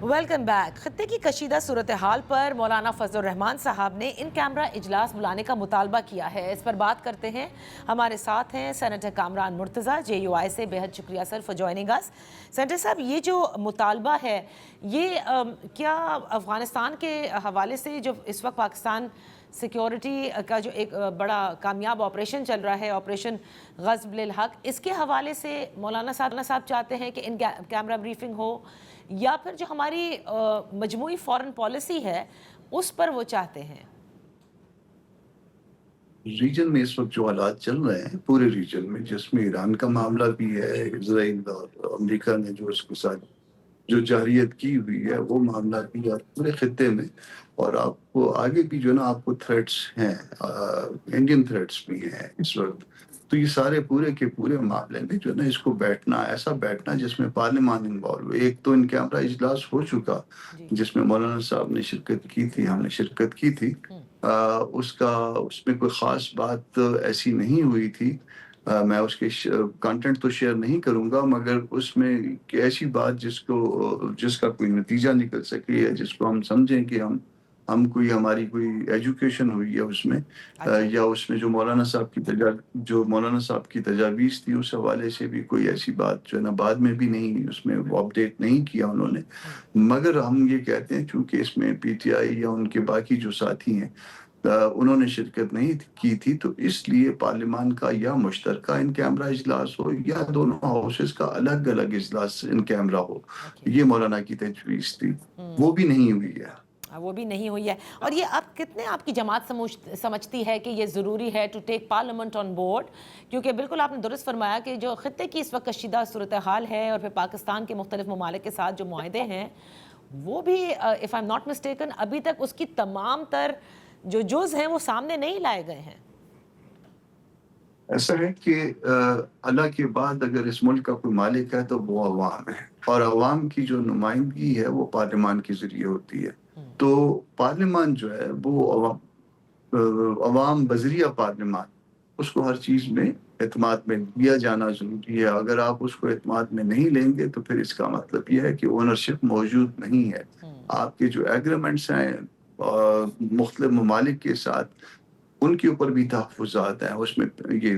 Welcome back. خطے کی کشیدہ صورتحال پر مولانا فضل الرحمان صاحب نے ان کیمرہ اجلاس بلانے کا مطالبہ کیا ہے۔ اس پر بات کرتے ہیں، ہمارے ساتھ ہیں سینیٹر کامران مرتضیٰ JUI سے۔ بہت شکریہ سر فار جوائننگ اس۔ سینیٹر صاحب، یہ جو مطالبہ ہے یہ کیا افغانستان کے حوالے سے جو اس وقت پاکستان سیکیورٹی کا جو ایک بڑا کامیاب آپریشن چل رہا ہے، آپریشن غزب للحق، اس کے حوالے سے مولانا صاحب چاہتے ہیں کہ ان کیمرہ بریفنگ ہو، یا پھر جو ہماری مجموعی فورن پالیسی ہے اس پر وہ چاہتے ہیں؟ ریجن میں اس وقت جو حالات چل رہے ہیں پورے ریجن میں، جس میں ایران کا معاملہ بھی ہے، اسرائیل اور امریکہ نے جو اس کے ساتھ جو جارحیت کی ہوئی ہے وہ معاملہ بھی ہے پورے خطے میں، اور آپ کو آگے بھی جو ہے نا آپ کو تھریٹس ہیں، انڈین تھریٹس بھی ہیں اس وقت. تو یہ سارے پورے کے پورے معاملے میں جو ہے نا اس کو بیٹھنا، ایسا بیٹھنا جس میں پارلیمان انوالو ہوئے. ایک تو ان کیمرہ اجلاس ہو چکا جس میں مولانا صاحب نے شرکت کی تھی، ہم نے شرکت کی تھی. اس میں کوئی خاص بات ایسی نہیں ہوئی تھی. میں اس کے کانٹینٹ تو شیئر نہیں کروں گا، مگر اس میں ایسی بات جس کا کوئی نتیجہ نکل سکے، یا جس کو ہم سمجھیں کہ ہم ہماری کوئی ایجوکیشن ہوئی ہے اس میں، یا اس میں جو مولانا صاحب کی تجاویز تھی اس حوالے سے بھی کوئی ایسی بات جو ہے نا بعد میں بھی نہیں، اس میں اپڈیٹ نہیں کیا انہوں نے. مگر ہم یہ کہتے ہیں چونکہ اس میں PTI یا ان کے باقی جو ساتھی ہیں انہوں نے شرکت نہیں کی تھی، تو اس لیے پارلیمان کا یا مشترکہ ان کیمرہ اجلاس ہو یا دونوں ہاؤسز کا الگ الگ اجلاس ان کیمرہ ہو. یہ مولانا کی تجویز تھی، وہ بھی نہیں ہوئی ہے. وہ بھی نہیں ہوئی ہے. اور یہ اب کتنے آپ کی جماعت سمجھتی ہے کہ یہ ضروری ہے to take parliament on board? کیونکہ بالکل آپ نے درست فرمایا کہ جو خطے کی اس وقت کشیدہ صورتحال ہے، اور پھر پاکستان کے مختلف ممالک کے ساتھ جو معاہدے ہیں وہ بھی if I'm not mistaken ابھی تک اس کی تمام تر جو جز ہیں وہ سامنے نہیں لائے گئے ہیں. ایسا ہے کہ اللہ کے بعد اگر اس ملک کا کوئی مالک ہے تو وہ عوام ہے، اور عوام کی جو نمائندگی ہے وہ پارلیمان کے ذریعے ہوتی ہے. تو پارلیمان جو ہے وہ عوام بذریعہ پارلیمان، اس کو ہر چیز میں اعتماد میں لیا جانا ضروری ہے. اگر آپ اس کو اعتماد میں نہیں لیں گے تو پھر اس کا مطلب یہ ہے کہ اونرشپ موجود نہیں ہے. آپ کے جو ایگریمنٹس ہیں مختلف ممالک کے ساتھ، ان کے اوپر بھی تحفظات ہیں. اس میں یہ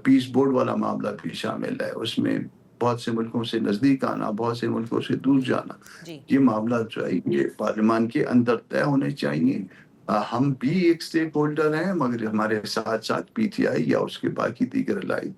پیس بورڈ والا معاملہ بھی شامل ہے. اس میں بہت سے ملکوں سے نزدیک آنا، بہت سے ملکوں سے دور جانا، یہ معاملات جو ہے یہ پارلیمان کے اندر طے ہونے چاہیے. ہم بھی ایک سٹیک ہولڈر ہیں، مگر ہمارے ساتھ ساتھ PTI یا اس کے باقی دیگر الائج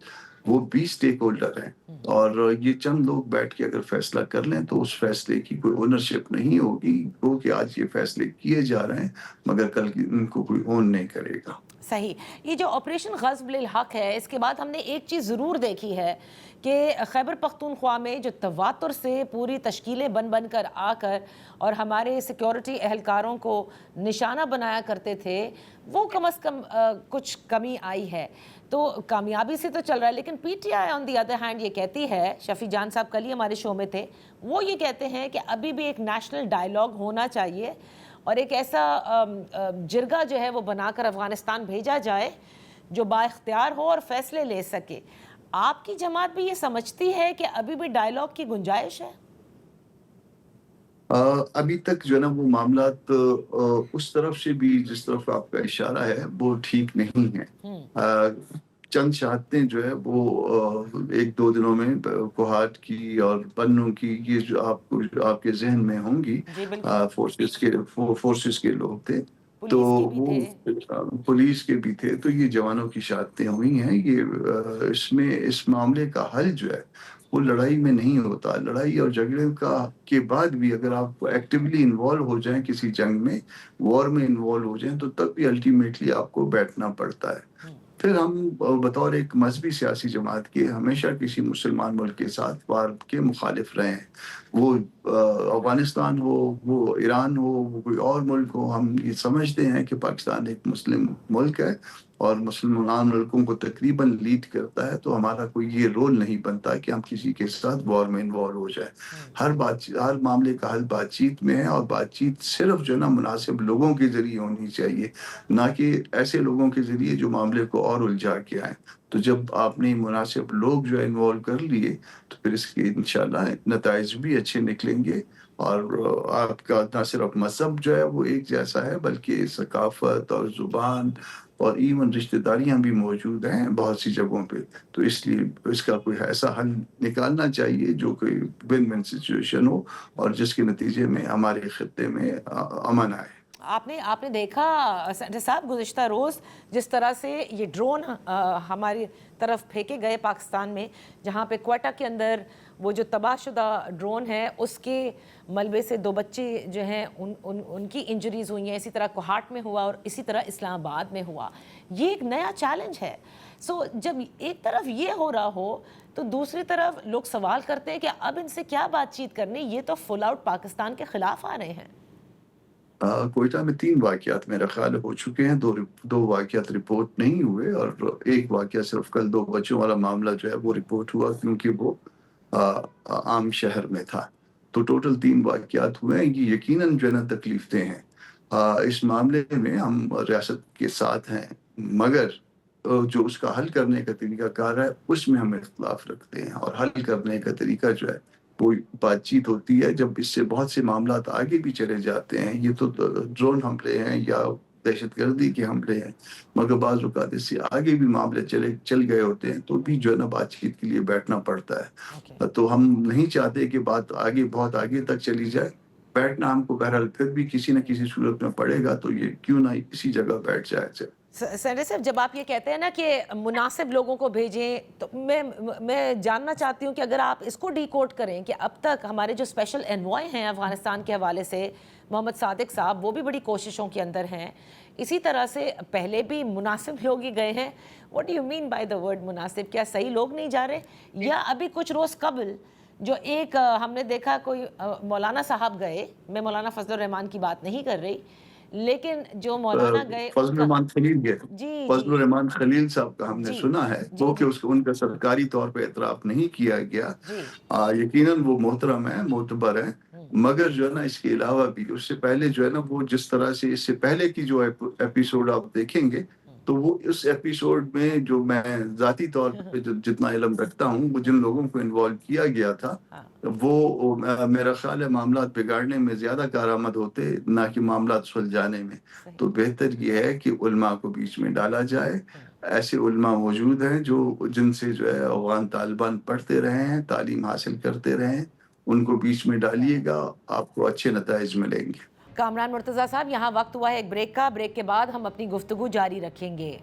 وہ بھی سٹیک ہولڈر ہیں. اور یہ چند لوگ بیٹھ کے اگر فیصلہ کر لیں تو اس فیصلے کی کوئی اونرشپ نہیں ہوگی، کیونکہ آج یہ فیصلے کیے جا رہے ہیں مگر کل ان کو کوئی اون نہیں کرے گا. صحیح. یہ جو آپریشن غزب للحق ہے، اس کے بعد ہم نے ایک چیز ضرور دیکھی ہے کہ خیبر پختونخوا میں جو تواتر سے پوری تشکیلیں بن کر آ کر اور ہمارے سیکیورٹی اہلکاروں کو نشانہ بنایا کرتے تھے، وہ کم از کم کچھ کمی آئی ہے. تو کامیابی سے تو چل رہا ہے، لیکن PTI on the other hand یہ کہتی ہے، شفیع جان صاحب کل ہی ہمارے شو میں تھے، وہ یہ کہتے ہیں کہ ابھی بھی ایک نیشنل ڈائیلاگ ہونا چاہیے، اور ایک ایسا جرگہ جو ہے وہ بنا کر افغانستان بھیجا جائے جو با اختیار ہو اور فیصلے لے سکے. آپ کی جماعت بھی یہ سمجھتی ہے کہ ابھی بھی ڈائیلاگ کی گنجائش ہے؟ ابھی تک جو ہے نا وہ معاملات اس طرف سے بھی جس طرف آپ کا اشارہ ہے وہ ٹھیک نہیں ہے. چند شہادتیں جو ہے وہ ایک دو دنوں میں کوہاٹ کی اور پنوں کی، یہ جو آپ کے ذہن میں ہوں گی، فورسز کے لوگ تھے، تو وہ پولیس کے بھی تھے. تو یہ جوانوں کی شہادتیں ہوئی ہیں. یہ اس معاملے کا حل جو ہے وہ لڑائی میں نہیں ہوتا. لڑائی اور جھگڑے کے بعد بھی اگر آپ ایکٹیولی انوالو ہو جائیں کسی جنگ میں، وار میں انوالو ہو جائیں، تو تب بھی الٹیمیٹلی آپ کو بیٹھنا پڑتا ہے. پھر ہم بطور ایک مذہبی سیاسی جماعت کے ہمیشہ کسی مسلمان ملک کے ساتھ وار کے مخالف رہے ہیں. وہ افغانستان ہو، وہ ایران ہو، وہ کوئی اور ملک ہو. ہم یہ سمجھتے ہیں کہ پاکستان ایک مسلم ملک ہے اور مسلمان ملکوں کو تقریباً لیڈ کرتا ہے. تو ہمارا کوئی یہ رول نہیں بنتا کہ ہم کسی کے ساتھ وار میں انوالو ہو جائے. ہر معاملے کا حل بات چیت میں ہے، اور بات چیت صرف جو ہے نا مناسب لوگوں کے ذریعے ہونی چاہیے، نہ کہ ایسے لوگوں کے ذریعے جو معاملے کو اور الجھا کے آئیں. تو جب آپ نے مناسب لوگ جو انوالو کر لیے تو پھر اس کے انشاءاللہ نتائج بھی اچھے نکلیں گے. اور آپ کا نہ صرف مذہب جو ہے وہ ایک جیسا ہے بلکہ ثقافت اور زبان اور ایون رشتہ داریاں بھی موجود ہیں بہت سی جگہوں پہ. تو اس لیے اس کا کوئی ایسا حل نکالنا چاہیے جو کوئی ون ون سچویشن ہو اور جس کے نتیجے میں ہمارے خطے میں امن آئے. آپ نے دیکھا سینٹر صاحب گزشتہ روز جس طرح سے یہ ڈرون ہماری طرف پھینکے گئے پاکستان میں، جہاں پہ کوئٹہ کے اندر وہ جو تباہ شدہ ڈرون ہے اس کے ملبے سے 2 بچے جو ہیں ان کی انجریز ہوئی ہیں، اسی طرح کوہاٹ میں ہوا اور اسی طرح اسلام آباد میں ہوا. یہ ایک نیا چیلنج ہے. سو جب ایک طرف یہ ہو رہا ہو تو دوسری طرف لوگ سوال کرتے ہیں کہ اب ان سے کیا بات چیت کرنی، یہ تو فل آؤٹ پاکستان کے خلاف آ رہے ہیں. کوئٹہ میں 3 واقعات میرا خیال ہو چکے ہیں. دو واقعات رپورٹ نہیں ہوئے اور ایک واقعہ صرف کل 2 بچوں والا معاملہ جو ہے وہ رپورٹ ہوا کیونکہ وہ عام شہر میں تھا. تو ٹوٹل 3 واقعات ہوئے ہیں. یہ یقیناً جو ہے نا تکلیف دہ ہیں. اس معاملے میں ہم ریاست کے ساتھ ہیں مگر جو اس کا حل کرنے کا طریقہ کار ہے اس میں ہم اختلاف رکھتے ہیں. اور حل کرنے کا طریقہ جو ہے کوئی بات چیت ہوتی ہے جب اس سے بہت سے معاملات آگے بھی چلے جاتے ہیں. یہ تو ڈرون حملے ہیں یا دہشت گردی کے حملے ہیں مگر بعض اوقات اس سے آگے بھی معاملے چل گئے ہوتے ہیں تو بھی جو ہے نا بات چیت کے لیے بیٹھنا پڑتا ہے. تو ہم نہیں چاہتے کہ بات بہت آگے تک چلی جائے. بیٹھنا ہم کو بہرحال پھر بھی کسی نہ کسی صورت میں پڑے گا تو یہ کیوں نہ کسی جگہ بیٹھ جائے. سینٹر صاحب جب آپ یہ کہتے ہیں نا کہ مناسب لوگوں کو بھیجیں تو میں جاننا چاہتی ہوں کہ اگر آپ اس کو ڈی کوڈ کریں کہ اب تک ہمارے جو اسپیشل انوائے ہیں افغانستان کے حوالے سے محمد صادق صاحب وہ بھی بڑی کوششوں کے اندر ہیں، اسی طرح سے پہلے بھی مناسب لوگ ہی گئے ہیں. What do you mean by the word مناسب؟ کیا صحیح لوگ نہیں جا رہے یا ابھی کچھ روز قبل جو ایک ہم نے دیکھا کوئی مولانا صاحب گئے، میں مولانا فضل الرحمان کی بات نہیں کر رہی لیکن جو مولانا گئے فضل الرحمان خلیل گئے. جی فضل الرحمان خلیل صاحب کا ہم نے جی سنا ہے جی وہ کہ جی ان کا سرکاری طور پہ اعتراف نہیں کیا گیا. جی یقیناً وہ محترم ہے، معتبر ہے مگر جو ہے نا اس کے علاوہ بھی اس سے پہلے جو ہے نا وہ جس طرح سے اس سے پہلے کی جو ایپیسوڈ آپ دیکھیں گے تو وہ اس ایپیسوڈ میں جو میں ذاتی طور پہ جتنا علم رکھتا ہوں وہ جن لوگوں کو انوالو کیا گیا تھا وہ میرا خیال ہے معاملات بگاڑنے میں زیادہ کارآمد ہوتے نہ کہ معاملات سلجھانے میں. تو بہتر یہ ہے کہ علماء کو بیچ میں ڈالا جائے. ایسے علماء موجود ہیں جن سے جو ہے افغان طالبان پڑھتے رہے ہیں، تعلیم حاصل کرتے رہے ہیں. ان کو بیچ میں ڈالیے گا، آپ کو اچھے نتائج ملیں گے. کامران مرتضیٰ صاحب یہاں وقت ہوا ہے ایک بریک کا. بریک کے بعد ہم اپنی گفتگو جاری رکھیں گے.